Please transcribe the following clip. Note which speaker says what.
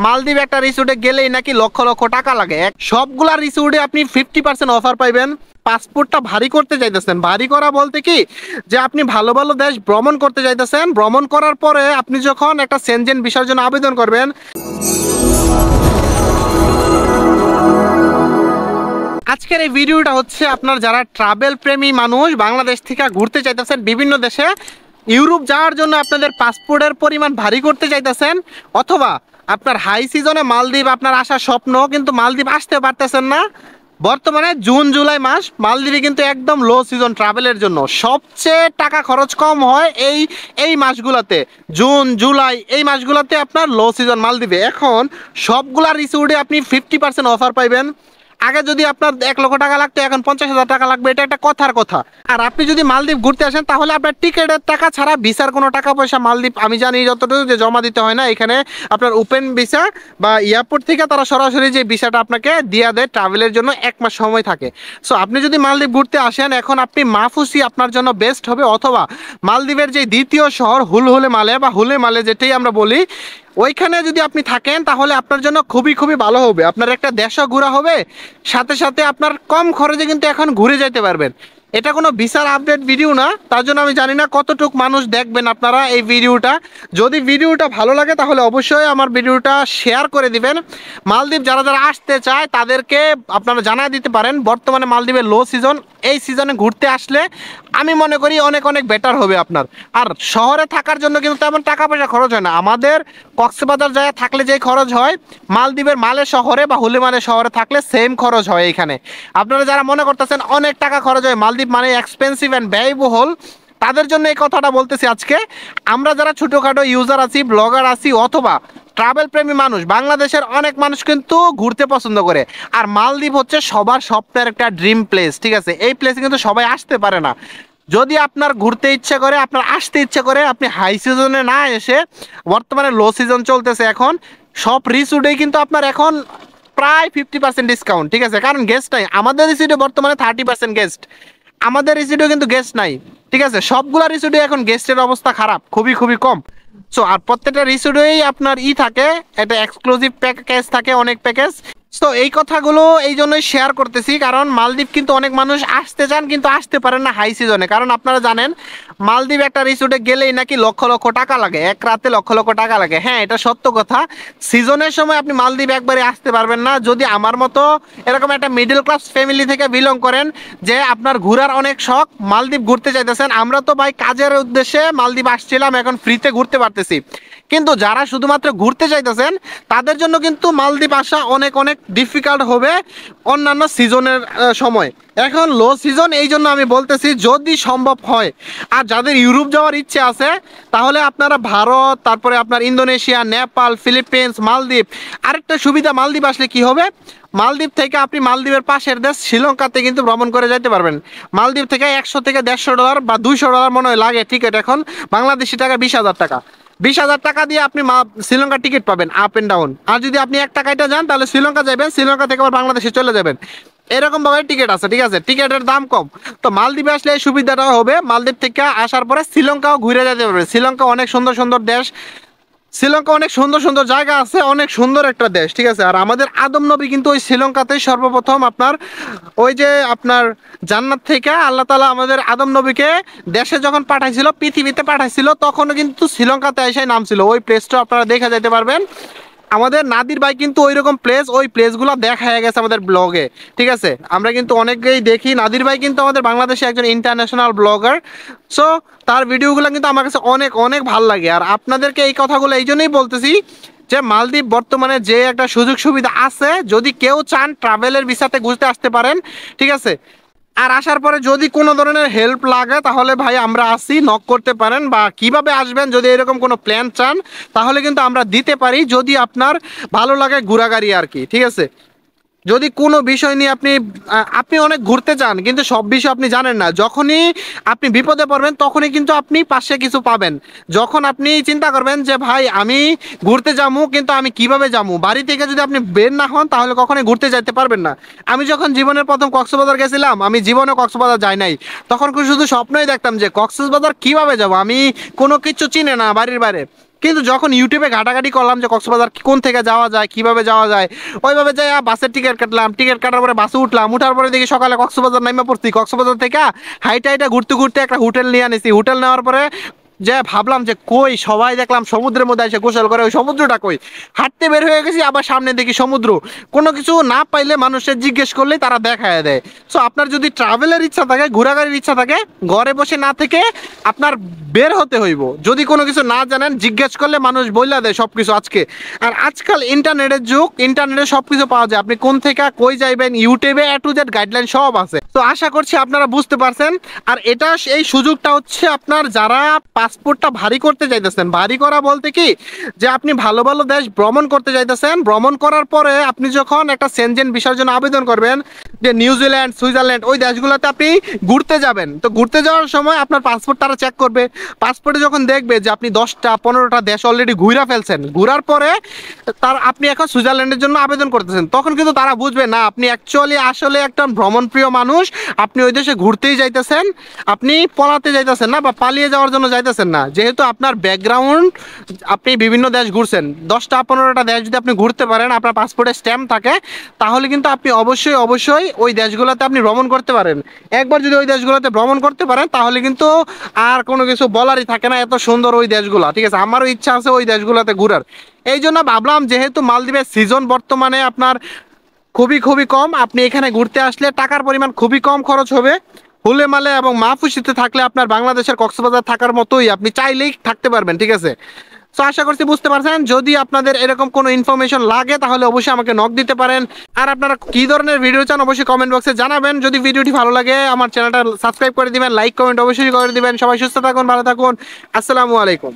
Speaker 1: মালদ্বীপ একটা রিসোর্টে গেলেই নাকি লক্ষ লক্ষ টাকা লাগে। সবগুলা রিসোর্টে আপনি 50% অফার পাইবেন। পাসপোর্টটা ভারী করতে চাইতেছেন, ভারী করা বলতে কি যে আপনি ভালো ভালো দেশ ভ্রমণ করতে চাইতেছেন, ভ্রমণ করার পরে আপনি যখন একটা সেনজেন ভিসার জন্য আবেদন করবেন। আজকের এই ভিডিওটা হচ্ছে আপনার যারা ট্রাভেল প্রেমী মানুষ, বাংলাদেশ থেকে ঘুরতে চাইতেছেন বিভিন্ন দেশে, ইউরোপ যাওয়ার জন্য আপনাদের পাসপোর্টের পরিমাণ ভারী করতে চাইতেছেন, অথবা আপনার হাই সিজনে মালদ্বীপ আপনার আসার স্বপ্ন কিন্তু মালদ্বীপ আসতে পারতেছেন না। বর্তমানে জুন জুলাই মাস মালদ্বীপে কিন্তু একদম লো সিজন ট্রাভেলের জন্য, সবচেয়ে টাকা খরচ কম হয় এই মাসগুলোতে, জুন জুলাই এই মাসগুলোতে আপনার লো সিজন মালদ্বীপে। এখন সবগুলা রিসোর্টে আপনি 50% অফার পাইবেন। আগে যদি আপনার 1 লক্ষ টাকা লাগতো, এখন 50,000 টাকা লাগবে, এটা একটা কথার কথা। আর আপনি যদি মালদ্বীপ ঘুরতে আসেন তাহলে আপনার টিকিটের টাকা ছাড়া ভিসার কোনো টাকা পয়সা মালদ্বীপ আমি জানি যতটুকু যে জমা দিতে হয় না। এখানে আপনার ওপেন ভিসা বা এয়ারপোর্ট থেকে তারা সরাসরি যে ভিসাটা আপনাকে দিয়ে দেয়, ট্রাভেলের জন্য 1 মাস সময় থাকে। সো আপনি যদি মালদ্বীপ ঘুরতে আসেন, এখন আপনি মাফুসি আপনার জন্য বেস্ট হবে, অথবা মালদ্বীপের যে দ্বিতীয় শহর হুলহুলে মালে বা হুলে মালে যেটাই আমরা বলি, ওইখানে যদি আপনি থাকেন তাহলে আপনার জন্য খুবই খুবই ভালো হবে। আপনার একটা দেশও ঘোরা হবে, সাথে সাথে আপনার কম খরচে কিন্তু এখন ঘুরে যেতে পারবেন। এটা কোনো ভিসার আপডেট ভিডিও না, তার জন্য আমি জানি না কতটুক মানুষ দেখবেন আপনারা এই ভিডিওটা। যদি ভিডিওটা ভালো লাগে তাহলে অবশ্যই আমার ভিডিওটা শেয়ার করে দিবেন। মালদ্বীপ যারা যারা আসতে চায় তাদেরকে আপনারা জানাই দিতে পারেন বর্তমানে মালদ্বীপের লো সিজন, এই সিজনে ঘুরতে আসলে আমি মনে করি অনেক অনেক বেটার হবে আপনার। আর শহরে থাকার জন্য কিন্তু তেমন টাকা পয়সা খরচ হয় না। আমাদের কক্সবাজার যায় থাকলে যে খরচ হয়, মালদ্বীপের মালে শহরে বা হুলে মালে শহরে থাকলে সেম খরচ হয় এখানে। আপনারা যারা মনে করতেছেন অনেক টাকা খরচ হয়, মালদ্বীপ মানে এক্সপেন্সিভ অ্যান্ড ব্যয়বহুল, তাদের জন্য এই কথাটা বলতেছি আজকে। আমরা যারা ছোটোখাটো ইউজার আছি, ব্লগার আছি, অথবা ট্রাভেল প্রেমী মানুষ, বাংলাদেশের অনেক মানুষ কিন্তু ঘুরতে পছন্দ করে। আর মালদ্বীপ হচ্ছে সবার স্বপ্নের একটা ড্রিম প্লেস, ঠিক আছে? এই প্লেসে কিন্তু সবাই আসতে পারে না। যদি আপনার ঘুরতে ইচ্ছে করে, আপনার আসতে ইচ্ছে করে, আপনি হাই সিজনে না এসে, বর্তমানে লো সিজন চলতেছে এখন, সব রিসোর্টেই কিন্তু আপনার এখন প্রায় 50% ডিসকাউন্ট, ঠিক আছে? কারণ গেস্ট নাই আমাদের রিসোর্টে, বর্তমানে 30% গেস্ট, আমাদের রিসোর্টেও কিন্তু গেস্ট নাই, ঠিক আছে? সবগুলা রিসোর্টে এখন গেস্টের অবস্থা খারাপ, খুবই খুবই কম। সো আর প্রত্যেকটা রিসোর্টেই আপনার থাকে, একটা এক্সক্লুসিভ প্যাকেজ থাকে, অনেক প্যাকেজ। তো এই কথাগুলো এই জন্যই শেয়ার করতেছি, কারণ মালদ্বীপ কিন্তু অনেক মানুষ আসতে চান কিন্তু আসতে পারেন না হাই সিজনে। কারণ আপনারা জানেন মালদ্বীপ একটা রিসোর্টে গেলেই নাকি লক্ষ লক্ষ টাকা লাগে, এক রাতে লক্ষ লক্ষ টাকা লাগে। হ্যাঁ, এটা সত্য কথা। সিজনের সময় আপনি মালদ্বীপ একবারে আসতে পারবেন না। যদি আমার মতো এরকম একটা মিডল ক্লাস ফ্যামিলি থেকে বিলং করেন, যে আপনার ঘোরার অনেক শখ, মালদ্বীপ ঘুরতে চাইতেছেন, আমরা তো ভাই কাজের উদ্দেশ্যে মালদ্বীপ আসছিলাম, এখন ফ্রিতে ঘুরতে পারতেছি। কিন্তু যারা শুধুমাত্র ঘুরতে চাইতেছেন তাদের জন্য কিন্তু মালদ্বীপ আসা অনেক অনেক ডিফিকাল্ট হবে অন্যান্য সিজনের সময়। এখন লো সিজন, এই জন্য আমি বলতেছি যদি সম্ভব হয়, আর যাদের ইউরোপ যাওয়ার ইচ্ছে আছে তাহলে আপনারা ভারত, তারপরে আপনার ইন্দোনেশিয়া, নেপাল, ফিলিপিন্স, মালদ্বীপ। আরেকটা সুবিধা, মালদ্বীপ আসলে কি হবে, মালদ্বীপ থেকে আপনি মালদ্বীপের পাশের দেশ শ্রীলঙ্কাতে কিন্তু ভ্রমণ করে যেতে পারবেন। মালদ্বীপ থেকে 100 থেকে $150 বা $200 মনে হয় লাগে টিকিট এখন, বাংলাদেশি টাকা 20,000 টাকা। 20,000 টাকা দিয়ে আপনি শ্রীলঙ্কার টিকিট পাবেন আপ অ্যান্ড ডাউন। আর যদি আপনি 1 টাকাটা যান তাহলে শ্রীলঙ্কা যাবেন, শ্রীলঙ্কা থেকে আবার বাংলাদেশে চলে যাবেন। এরকম ভাবে টিকিট আছে, ঠিক আছে? টিকিটের দাম কম। তো মালদ্বীপে আসলে এই সুবিধাটা হবে, মালদ্বীপ থেকে আসার পরে শ্রীলঙ্কাও ঘুরে যেতে পারবে। শ্রীলঙ্কা অনেক সুন্দর সুন্দর দেশ, শ্রীলঙ্কা অনেক সুন্দর সুন্দর জায়গা আছে, অনেক সুন্দর একটা দেশ, ঠিক আছে? আর আমাদের আদম নবী কিন্তু ওই শ্রীলঙ্কাতেই সর্বপ্রথম আপনার ওই যে আপনার জান্নাত থেকে আল্লাহ তাআলা আমাদের আদম নবীকে দেশে যখন পাঠাইছিল, পৃথিবীতে পাঠাইছিল, তখনও কিন্তু শ্রীলঙ্কাতে এসেই নামছিল। ওই প্লেসটা আপনারা দেখে যেতে পারবেন। আমাদের নাদির ভাই কিন্তু ওই রকম প্লেস, ওই প্লেসগুলো দেখা হয়ে গেছে আমাদের ব্লগে, ঠিক আছে? আমরা কিন্তু অনেকেই দেখি। নাদির ভাই কিন্তু আমাদের বাংলাদেশে একজন ইন্টারন্যাশনাল ব্লগার। সো তার ভিডিওগুলো কিন্তু আমার কাছে অনেক অনেক ভালো লাগে। আর আপনাদেরকে এই কথাগুলো এই জন্যই বলতেছি যে মালদ্বীপ বর্তমানে যে একটা সুযোগ সুবিধা আছে, যদি কেউ চান ট্রাভেলের ভিসাতে ঘুরতে আসতে পারেন, ঠিক আছে? আর আসার পরে যদি কোনো ধরনের হেল্প লাগে তাহলে ভাই আমরা আসি, নক করতে পারেন। বা কিভাবে আসবেন যদি এরকম কোনো প্ল্যান চান তাহলে কিন্তু আমরা দিতে পারি, যদি আপনার ভালো লাগে ঘোরাঘুরি আর কি, ঠিক আছে? যদি কোনো বিষয় নিয়ে আপনি অনেক ঘুরতে চান কিন্তু সব বিষয় আপনি জানেন না, যখনই আপনি বিপদে পড়বেন তখনই কিন্তু আপনি পাশে কিছু পাবেন। যখন আপনি চিন্তা করবেন যে ভাই আমি ঘুরতে যাবো কিন্তু আমি কিভাবে যাবো, বাড়ি থেকে যদি আপনি বের না হন তাহলে কখনোই ঘুরতে যেতে পারবেন না। আমি যখন জীবনের প্রথম কক্সবাজার গেছিলাম, আমি জীবনে কক্সবাজার যাই নাই, তখন শুধু স্বপ্নই দেখতাম যে কক্সবাজার কিভাবে যাব, আমি কোনো কিছু চিনি না বাড়ির বাইরে। কিন্তু যখন ইউটিউবে ঘাটাঘাটি করলাম যে কক্সবাজার কোন থেকে যাওয়া যায়, কিভাবে যাওয়া যায়, ওইভাবে যাই বাসের টিকিট কাটলাম, টিকিট কাটার পরে বাসে উঠলাম, উঠার পরে দেখি সকালে কক্সবাজার নাইমা পড়ছি, কক্সবাজার থেকে হাইটা হাইটা ঘুরতে ঘুরতে একটা হোটেল নিয়ে আনিছি, হোটেল নেওয়ার পরে যে ভাবলাম যে কই সবাই দেখলাম সমুদ্রের মধ্যে এসে গোসল করে, ওই সমুদ্রটা কই, হাঁটতে বের হয়ে গেছি আবার সামনে দেখি সমুদ্র, কোনো কিছু না পাইলে মানুষের জিজ্ঞেস করলেই তারা দেখায় দেয়। সো আপনার যদি ট্রাভেলের ইচ্ছা থাকে, ঘোরাঘুরির ইচ্ছা থাকে, ঘরে বসে না থেকে আপনার বের হতে হইব। যদি কোনো কিছু না জানেন জিজ্ঞেস করলে মানুষ বইলা দেয় সব কিছু আজকে। আর আজকাল ইন্টারনেটের যুগ, ইন্টারনেটে সব কিছু পাওয়া যায়, আপনি কোন থেকে কই যাইবেন ইউটিউবে এ টু জেড গাইডলাইন সব আছে। তো আশা করছি আপনারা বুঝতে পারছেন। আর এটা এই সুযোগটা হচ্ছে আপনার যারা পাসপোর্টটা ভারী করতে চাইতেছেন, ভারী করা বলতে কি যে আপনি ভালো ভালো দেশ ভ্রমণ করতে চাইতেছেন, ভ্রমণ করার পরে আপনি যখন একটা সেনজেন ভিসার জন্য আবেদন করবেন, যে নিউজিল্যান্ড, সুইজারল্যান্ড, ওই দেশগুলোতে আপনি ঘুরতে যাবেন, তো ঘুরতে যাওয়ার সময় আপনার পাসপোর্ট তারা চেক করবে। পাসপোর্টে যখন দেখবে যে আপনি 10টা 15টা দেশ অলরেডি ঘুরা ফেলছেন, ঘুরার পরে আপনি এখন সুইজারল্যান্ডের জন্য আবেদন করতেছেন, তখন কিন্তু তারা বুঝবে না আপনি অ্যাকচুয়ালি আসলে একটা ভ্রমণপ্রিয় মানুষ, আপনি ওই দেশে ঘুরতেই যাইতেছেন, আপনি পলাতে যাইতেছেন না বা পালিয়ে যাওয়ার জন্য যাইতেছেন না। যেহেতু আপনার ব্যাকগ্রাউন্ড, আপনি বিভিন্ন দেশ ঘুরছেন, 10টা 15টা দেশ যদি আপনি ঘুরতে পারেন, আপনার পাসপোর্টে স্ট্যাম্প থাকে, তাহলে কিন্তু আপনি অবশ্যই অবশ্যই ওই দেশগুলোতে আপনি ভ্রমণ করতে পারেন। একবার যদি ওই দেশগুলোতে ভ্রমণ করতে পারেন তাহলে কিন্তু আর কোনো কিছু বলারই থাকে না, এত সুন্দর ওই দেশগুলো। ঠিক আছে, আমারও ইচ্ছা আছে ওই দেশগুলোতে ঘোরার। এই জন্য ভাবলাম যেহেতু মালদ্বীপের সিজন বর্তমানে আপনার খুবই খুবই কম, আপনি এখানে ঘুরতে আসলে টাকার পরিমাণ খুবই কম খরচ হবে, হুলে মালে এবং মাহফুসিতে থাকলে আপনার বাংলাদেশের কক্সবাজার থাকার মতোই আপনি চাইলেই থাকতে পারবেন। ঠিক আছে, তো আশা করছি বুঝতে পারছেন। যদি আপনাদের এরকম কোনো ইনফরমেশন লাগে তাহলে অবশ্যই আমাকে নক দিতে পারেন। আর আপনারা কী ধরনের ভিডিও চান অবশ্যই কমেন্ট বক্সে জানাবেন। যদি ভিডিওটি ভালো লাগে আমার চ্যানেলটা সাবস্ক্রাইব করে দিবেন, লাইক কমেন্ট অবশ্যই করে দিবেন। সবাই সুস্থ থাকুন, ভালো থাকুন, আসসালামু আলাইকুম।